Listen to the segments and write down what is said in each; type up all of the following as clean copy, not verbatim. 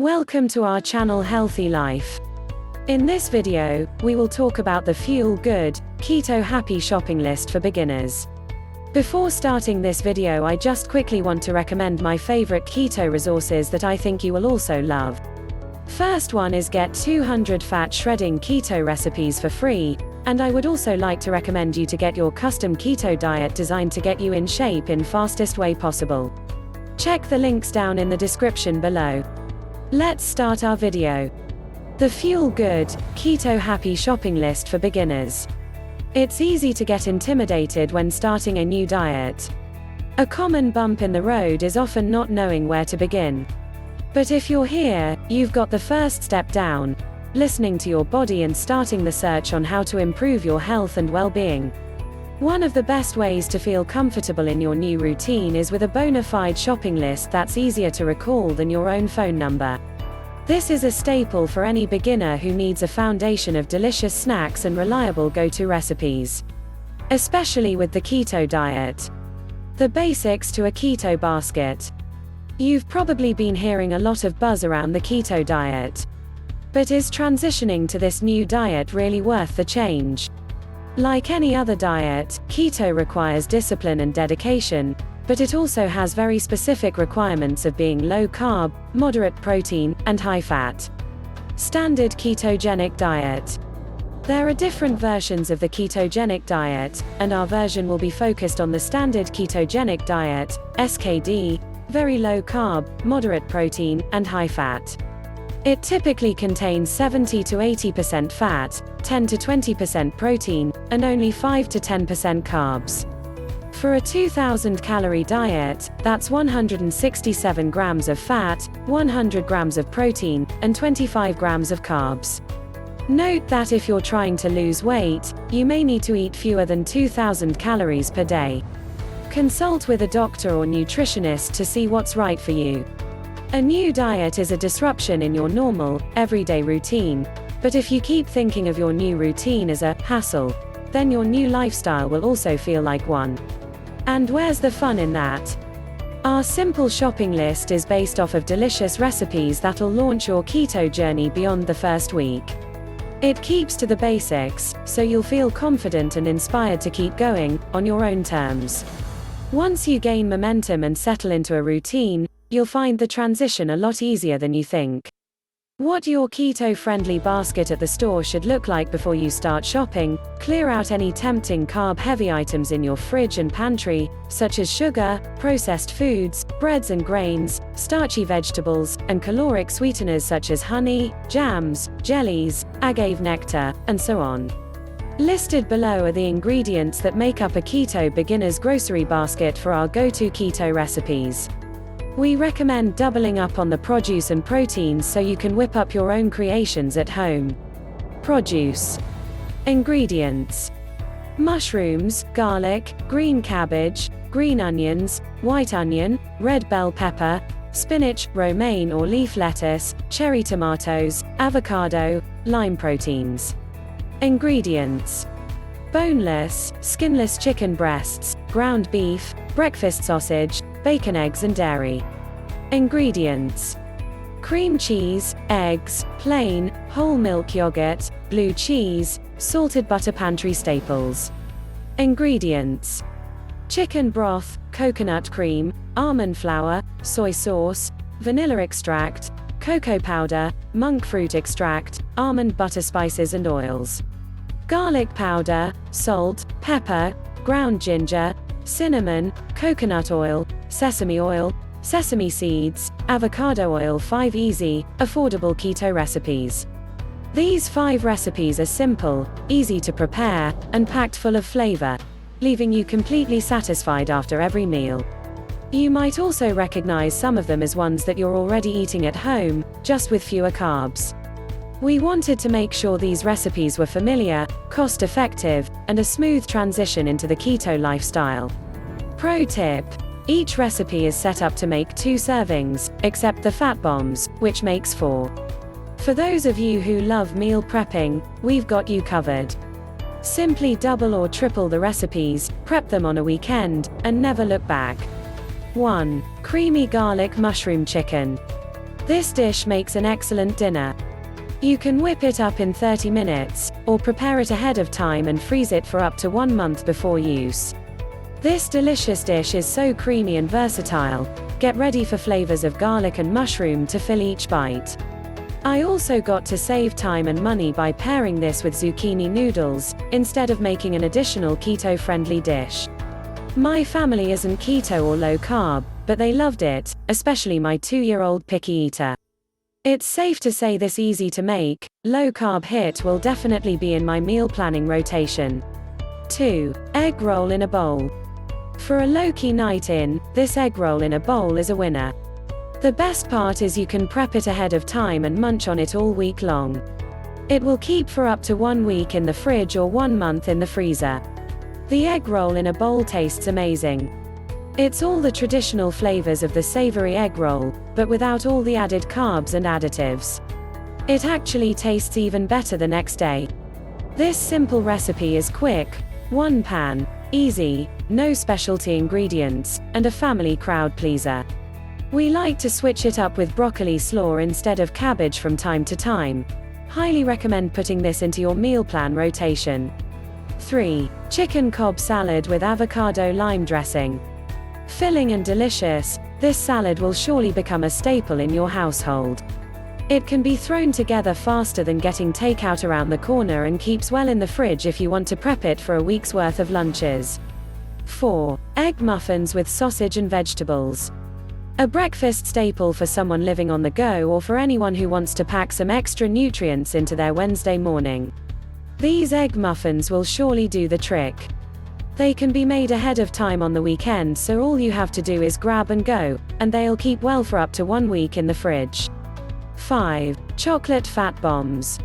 Welcome to our channel Healthy Life. In this video, we will talk about the Feel Good, Keto-Happy shopping list for beginners. Before starting this video, I just quickly want to recommend my favorite keto resources that I think you will also love. First one is Get 200 Fat Shredding Keto Recipes for free, and I would also like to recommend you to get your custom keto diet designed to get you in shape in fastest way possible. Check the links down in the description below. Let's start our video. The Feel Good, Keto-Happy shopping list for beginners. It's easy to get intimidated when starting a new diet. A common bump in the road is often not knowing where to begin. But if you're here, you've got the first step down, listening to your body and starting the search on how to improve your health and well-being. One of the best ways to feel comfortable in your new routine is with a bona fide shopping list that's easier to recall than your own phone number. This is a staple for any beginner who needs a foundation of delicious snacks and reliable go-to recipes. Especially with the keto diet. The basics to a keto basket. You've probably been hearing a lot of buzz around the keto diet. But is transitioning to this new diet really worth the change? Like any other diet, keto requires discipline and dedication, but it also has very specific requirements of being low carb, moderate protein, and high fat. Standard ketogenic diet. There are different versions of the ketogenic diet, and our version will be focused on the standard ketogenic diet, SKD, very low carb, moderate protein, and high fat. It typically contains 70 to 80% fat, 10 to 20% protein, and only 5 to 10% carbs. For a 2,000 calorie diet, that's 167 grams of fat, 100 grams of protein, and 25 grams of carbs. Note that if you're trying to lose weight, you may need to eat fewer than 2,000 calories per day. Consult with a doctor or nutritionist to see what's right for you. A new diet is a disruption in your normal, everyday routine, but if you keep thinking of your new routine as a hassle, then your new lifestyle will also feel like one. And where's the fun in that? Our simple shopping list is based off of delicious recipes that'll launch your keto journey beyond the first week. It keeps to the basics, so you'll feel confident and inspired to keep going, on your own terms. Once you gain momentum and settle into a routine, you'll find the transition a lot easier than you think. What your keto-friendly basket at the store should look like before you start shopping: clear out any tempting carb-heavy items in your fridge and pantry, such as sugar, processed foods, breads and grains, starchy vegetables, and caloric sweeteners such as honey, jams, jellies, agave nectar, and so on. Listed below are the ingredients that make up a keto beginner's grocery basket for our go-to keto recipes. We recommend doubling up on the produce and proteins so you can whip up your own creations at home. Produce. Ingredients: mushrooms, garlic, green cabbage, green onions, white onion, red bell pepper, spinach, romaine or leaf lettuce, cherry tomatoes, avocado, lime proteins. Ingredients: boneless, skinless chicken breasts, ground beef, breakfast sausage, bacon, eggs and dairy. Ingredients: cream cheese, eggs, plain, whole milk yogurt, blue cheese, salted butter. Pantry Staples. Ingredients: chicken broth, coconut cream, almond flour, soy sauce, vanilla extract, cocoa powder, monk fruit extract, almond butter. Spices and oils: garlic powder, salt, pepper, ground ginger, cinnamon, coconut oil, sesame seeds, avocado oil. 5 easy, affordable keto recipes. These 5 recipes are simple, easy to prepare, and packed full of flavor, leaving you completely satisfied after every meal. You might also recognize some of them as ones that you're already eating at home, just with fewer carbs. We wanted to make sure these recipes were familiar, cost-effective, and a smooth transition into the keto lifestyle. Pro tip: each recipe is set up to make 2 servings, except the fat bombs, which makes 4. For those of you who love meal prepping, we've got you covered. Simply double or triple the recipes, prep them on a weekend, and never look back. 1. Creamy garlic mushroom chicken. This dish makes an excellent dinner. You can whip it up in 30 minutes, or prepare it ahead of time and freeze it for up to 1 month before use. This delicious dish is so creamy and versatile. Get ready for flavors of garlic and mushroom to fill each bite. I also got to save time and money by pairing this with zucchini noodles, instead of making an additional keto-friendly dish. My family isn't keto or low carb, but they loved it, especially my 2-year-old picky eater. It's safe to say this easy to make, low carb hit will definitely be in my meal planning rotation. 2. Egg roll in a bowl. For a low-key night in, this egg roll in a bowl is a winner. The best part is you can prep it ahead of time and munch on it all week long. It will keep for up to 1 week in the fridge or 1 month in the freezer. The egg roll in a bowl tastes amazing. It's all the traditional flavors of the savory egg roll, but without all the added carbs and additives. It actually tastes even better the next day. This simple recipe is quick, 1 pan, easy, no specialty ingredients, and a family crowd pleaser. We like to switch it up with broccoli slaw instead of cabbage from time to time. Highly recommend putting this into your meal plan rotation. 3. Chicken Cobb salad with avocado lime dressing. Filling and delicious, this salad will surely become a staple in your household. It can be thrown together faster than getting takeout around the corner and keeps well in the fridge if you want to prep it for a week's worth of lunches. 4. Egg muffins with sausage and vegetables. A breakfast staple for someone living on the go or for anyone who wants to pack some extra nutrients into their Wednesday morning. These egg muffins will surely do the trick. They can be made ahead of time on the weekend, so all you have to do is grab and go, and they'll keep well for up to 1 week in the fridge. 5. Chocolate fat bombs.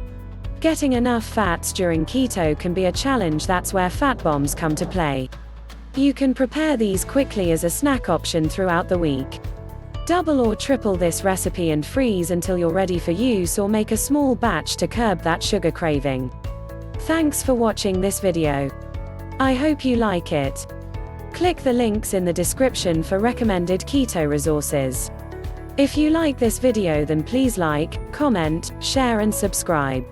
Getting enough fats during keto can be a challenge. That's where fat bombs come to play. You can prepare these quickly as a snack option throughout the week. Double or triple this recipe and freeze until you're ready for use, or make a small batch to curb that sugar craving. Thanks for watching this video. I hope you like it. Click the links in the description for recommended keto resources. If you like this video, then please like, comment, share and subscribe.